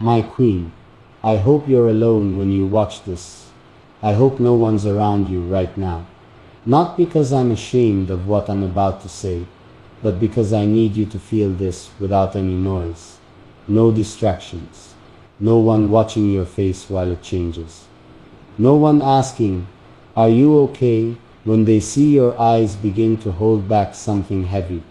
My queen, I hope you're alone when you watch this. I hope no one's around you right now. Not because I'm ashamed of what I'm about to say, but because I need you to feel this without any noise. No distractions. No one watching your face while it changes. No one asking, "Are you okay?" when they see your eyes begin to hold back something heavy.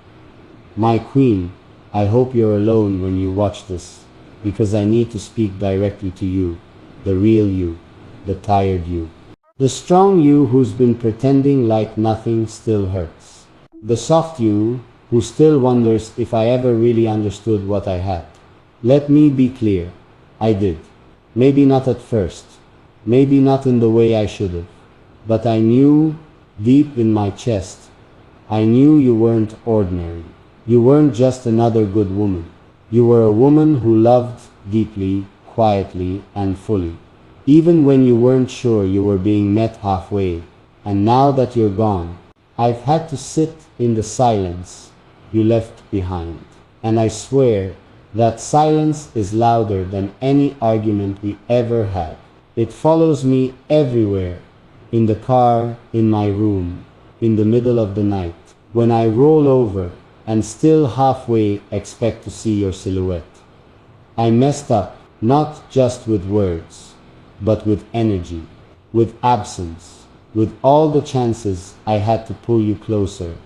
My queen, I hope you're alone when you watch this, because I need to speak directly to you, the real you, the tired you. The strong you who's been pretending like nothing still hurts. The soft you who still wonders if I ever really understood what I had. Let me be clear, I did. Maybe not at first, maybe not in the way I should have, but I knew deep in my chest, I knew you weren't ordinary. You weren't just another good woman. You were a woman who loved deeply, quietly, and fully. Even when you weren't sure you were being met halfway. And now that you're gone, I've had to sit in the silence you left behind. And I swear that silence is louder than any argument we ever had. It follows me everywhere, in the car, in my room, in the middle of the night, when I roll over and still halfway expect to see your silhouette. I messed up, not just with words, but with energy, with absence, with all the chances I had to pull you closer,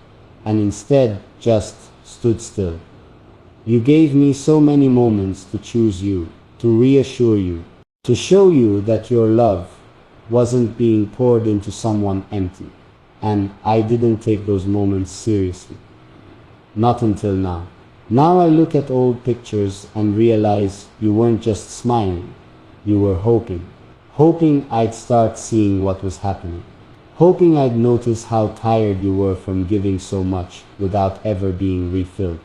and instead just stood still. You gave me so many moments to choose you, to reassure you, to show you that your love wasn't being poured into someone empty. And I didn't take those moments seriously. Not until now. Now I look at old pictures and realize you weren't just smiling. You were hoping. Hoping I'd start seeing what was happening. Hoping I'd notice how tired you were from giving so much without ever being refilled.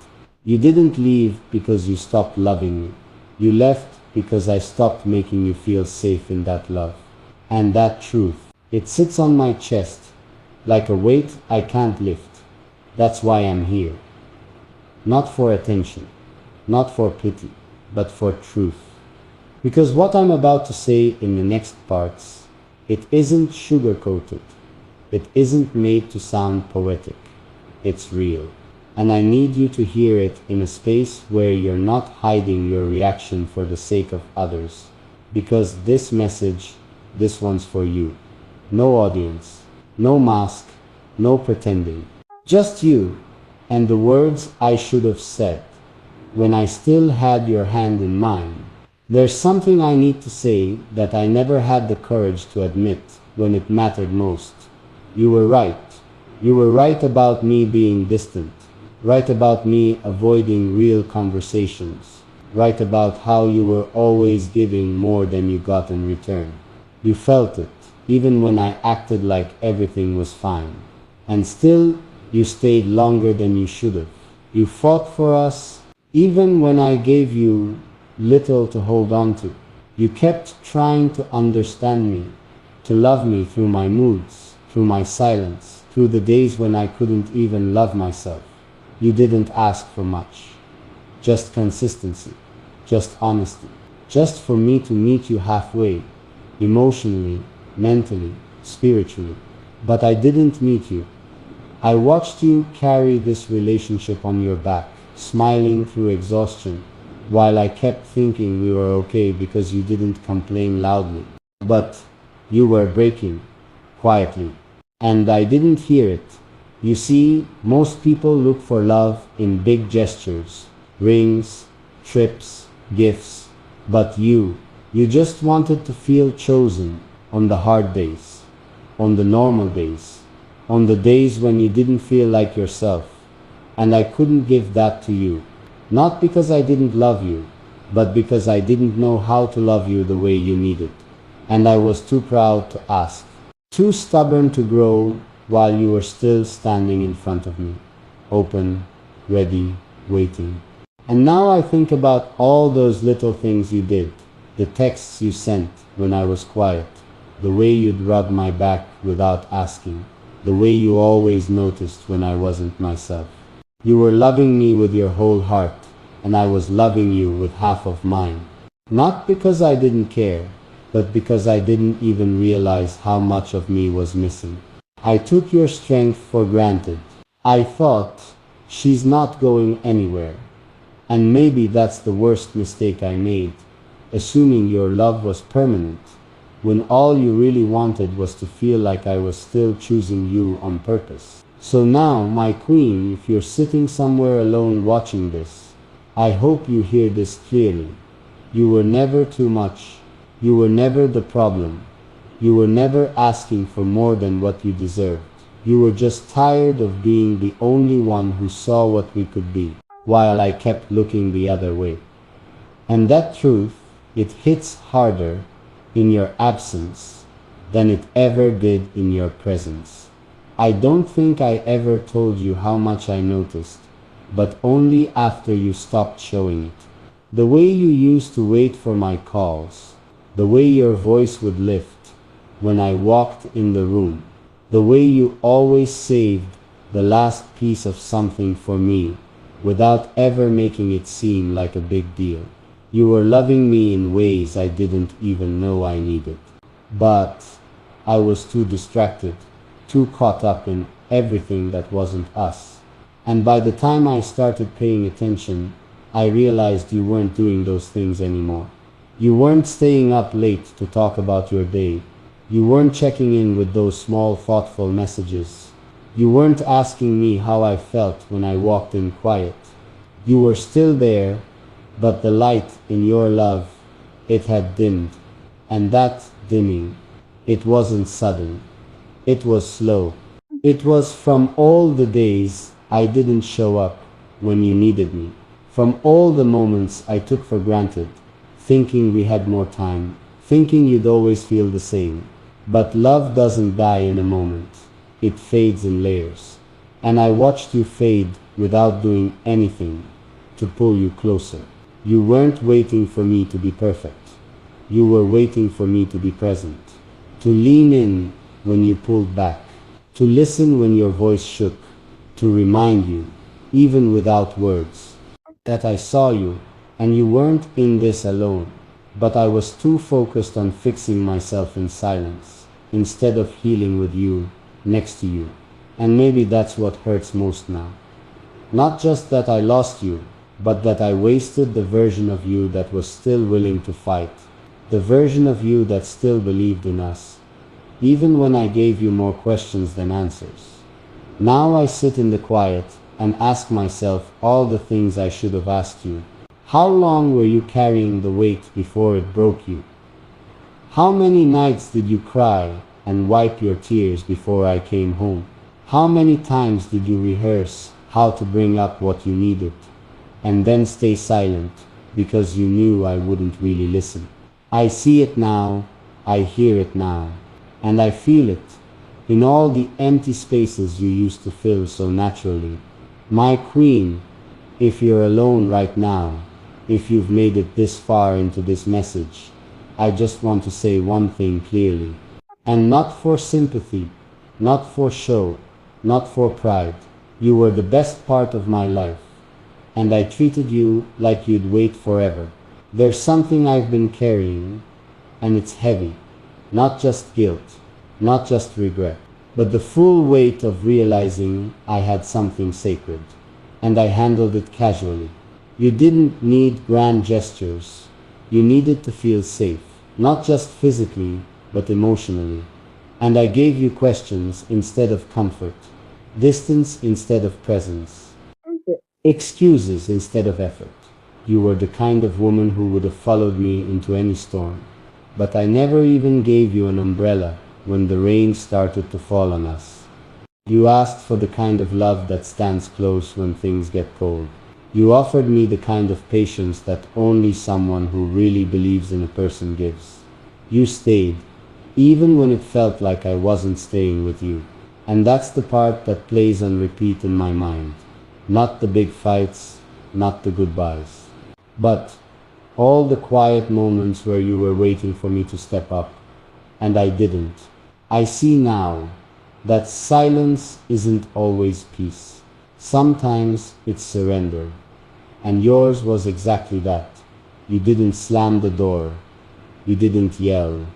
You didn't leave because you stopped loving me. You left because I stopped making you feel safe in that love. And that truth, it sits on my chest like a weight I can't lift. That's why I'm here. Not for attention, not for pity, but for truth. Because what I'm about to say in the next parts, it isn't sugar-coated. It isn't made to sound poetic. It's real. And I need you to hear it in a space where you're not hiding your reaction for the sake of others. Because this message, this one's for you. No audience, no mask, no pretending. Just you and the words I should have said when I still had your hand in mine. There's something I need to say that I never had the courage to admit when it mattered most. You were right. You were right about me being distant. Right about me avoiding real conversations. Right about how you were always giving more than you got in return. You felt it, even when I acted like everything was fine. And still, you stayed longer than you should have. You fought for us, even when I gave you little to hold on to. You kept trying to understand me, to love me through my moods, through my silence, through the days when I couldn't even love myself. You didn't ask for much. Just consistency, just honesty, just for me to meet you halfway, emotionally, mentally, spiritually. But I didn't meet you. I watched you carry this relationship on your back, smiling through exhaustion, while I kept thinking we were okay because you didn't complain loudly. But you were breaking, quietly, and I didn't hear it. You see, most people look for love in big gestures, rings, trips, gifts, but you just wanted to feel chosen on the hard days, on the normal days, on the days when you didn't feel like yourself. And I couldn't give that to you. Not because I didn't love you, but because I didn't know how to love you the way you needed. And I was too proud to ask, too stubborn to grow while you were still standing in front of me, open, ready, waiting. And now I think about all those little things you did, the texts you sent when I was quiet, the way you'd rub my back without asking, the way you always noticed when I wasn't myself. You were loving me with your whole heart, and I was loving you with half of mine. Not because I didn't care, but because I didn't even realize how much of me was missing. I took your strength for granted. I thought, she's not going anywhere. And maybe that's the worst mistake I made, assuming your love was permanent, when all you really wanted was to feel like I was still choosing you on purpose. So now, my queen, if you're sitting somewhere alone watching this, I hope you hear this clearly. You were never too much. You were never the problem. You were never asking for more than what you deserved. You were just tired of being the only one who saw what we could be, while I kept looking the other way. And that truth, it hits harder in your absence than it ever did in your presence. I don't think I ever told you how much I noticed, but only after you stopped showing it. The way you used to wait for my calls, the way your voice would lift when I walked in the room, the way you always saved the last piece of something for me without ever making it seem like a big deal. You were loving me in ways I didn't even know I needed. But I was too distracted, too caught up in everything that wasn't us. And by the time I started paying attention, I realized you weren't doing those things anymore. You weren't staying up late to talk about your day. You weren't checking in with those small, thoughtful messages. You weren't asking me how I felt when I walked in quiet. You were still there, but the light in your love, it had dimmed. And that dimming, it wasn't sudden. It was slow. It was from all the days I didn't show up when you needed me. From all the moments I took for granted, thinking we had more time, thinking you'd always feel the same. But love doesn't die in a moment. It fades in layers. And I watched you fade without doing anything to pull you closer. You weren't waiting for me to be perfect. You were waiting for me to be present. To lean in when you pulled back. To listen when your voice shook. To remind you, even without words, that I saw you and you weren't in this alone. But I was too focused on fixing myself in silence, instead of healing with you, next to you. And maybe that's what hurts most now. Not just that I lost you, but that I wasted the version of you that was still willing to fight. The version of you that still believed in us, even when I gave you more questions than answers. Now I sit in the quiet and ask myself all the things I should have asked you. How long were you carrying the weight before it broke you? How many nights did you cry and wipe your tears before I came home? How many times did you rehearse how to bring up what you needed and then stay silent because you knew I wouldn't really listen? I see it now, I hear it now, and I feel it in all the empty spaces you used to fill so naturally. My queen, if you're alone right now, if you've made it this far into this message, I just want to say one thing clearly. And not for sympathy, not for show, not for pride. You were the best part of my life, and I treated you like you'd wait forever. There's something I've been carrying, and it's heavy. Not just guilt, not just regret, but the full weight of realizing I had something sacred, and I handled it casually. You didn't need grand gestures. You needed to feel safe, not just physically, but emotionally. And I gave you questions instead of comfort, distance instead of presence, excuses instead of effort. You were the kind of woman who would have followed me into any storm. But I never even gave you an umbrella when the rain started to fall on us. You asked for the kind of love that stands close when things get cold. You offered me the kind of patience that only someone who really believes in a person gives. You stayed, even when it felt like I wasn't staying with you. And that's the part that plays on repeat in my mind. Not the big fights, not the goodbyes, but all the quiet moments where you were waiting for me to step up, and I didn't. I see now that silence isn't always peace. Sometimes it's surrender, and yours was exactly that. You didn't slam the door. You didn't yell.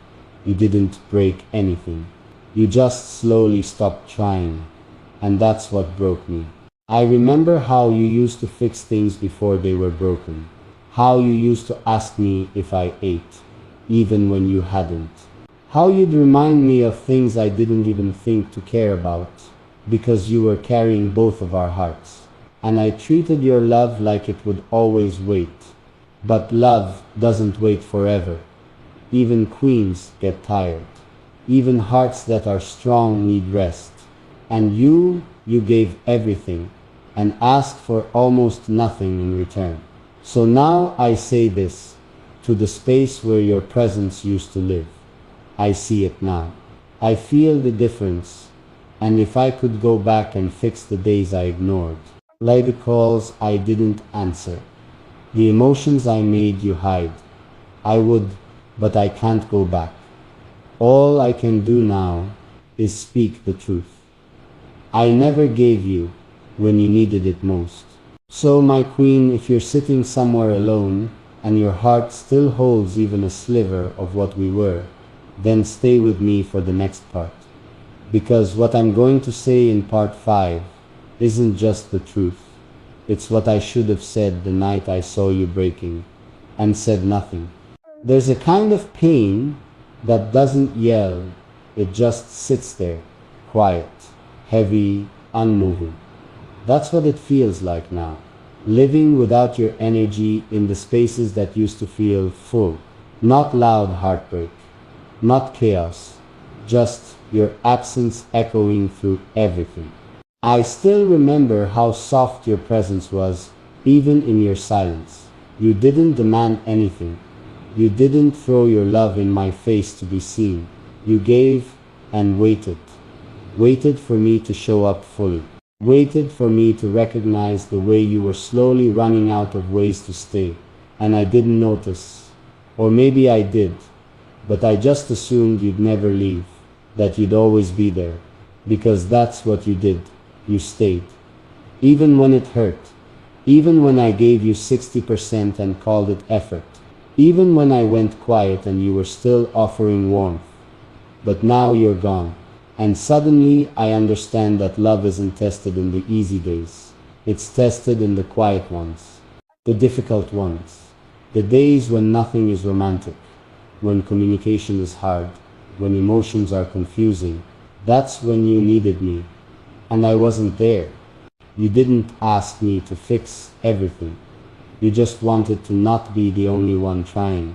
You didn't break anything. You just slowly stopped trying. And that's what broke me. I remember how you used to fix things before they were broken. How you used to ask me if I ate, even when you hadn't. How you'd remind me of things I didn't even think to care about, because you were carrying both of our hearts. And I treated your love like it would always wait. But love doesn't wait forever. Even queens get tired. Even hearts that are strong need rest. And you gave everything and asked for almost nothing in return. So now I say this, to the space where your presence used to live. I see it now. I feel the difference. And if I could go back and fix the days I ignored, like the calls I didn't answer, the emotions I made you hide, I would, but I can't go back. All I can do now is speak the truth. I never gave you when you needed it most. So my queen, if you're sitting somewhere alone and your heart still holds even a sliver of what we were, then stay with me for the next part. Because what I'm going to say in part 5 isn't just the truth. It's what I should have said the night I saw you breaking and said nothing. There's a kind of pain that doesn't yell, it just sits there, quiet, heavy, unmoving. That's what it feels like now, living without your energy in the spaces that used to feel full. Not loud heartbreak, not chaos, just your absence echoing through everything. I still remember how soft your presence was, even in your silence. You didn't demand anything. You didn't throw your love in my face to be seen. You gave and waited. Waited for me to show up fully. Waited for me to recognize the way you were slowly running out of ways to stay. And I didn't notice. Or maybe I did. But I just assumed you'd never leave. That you'd always be there. Because that's what you did. You stayed. Even when it hurt. Even when I gave you 60% and called it effort. Even when I went quiet and you were still offering warmth. But now you're gone. And suddenly I understand that love isn't tested in the easy days. It's tested in the quiet ones. The difficult ones. The days when nothing is romantic. When communication is hard. When emotions are confusing. That's when you needed me. And I wasn't there. You didn't ask me to fix everything. You just wanted to not be the only one trying.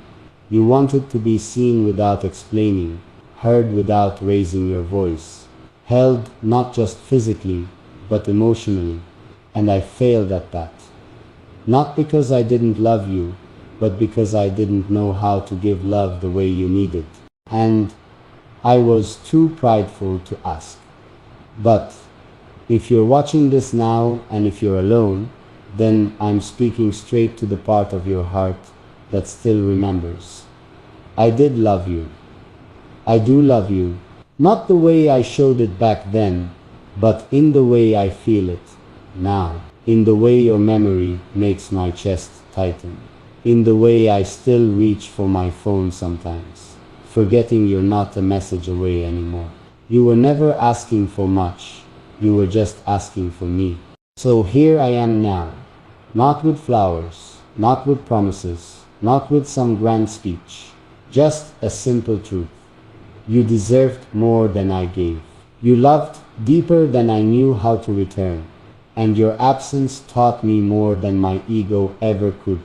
You wanted to be seen without explaining, heard without raising your voice, held not just physically, but emotionally. And I failed at that. Not because I didn't love you, but because I didn't know how to give love the way you needed. And I was too prideful to ask. But if you're watching this now and if you're alone, then I'm speaking straight to the part of your heart that still remembers. I did love you. I do love you. Not the way I showed it back then, but in the way I feel it now. In the way your memory makes my chest tighten. In the way I still reach for my phone sometimes, forgetting you're not a message away anymore. You were never asking for much. You were just asking for me. So here I am now. Not with flowers, not with promises, not with some grand speech. Just a simple truth. You deserved more than I gave. You loved deeper than I knew how to return. And your absence taught me more than my ego ever could.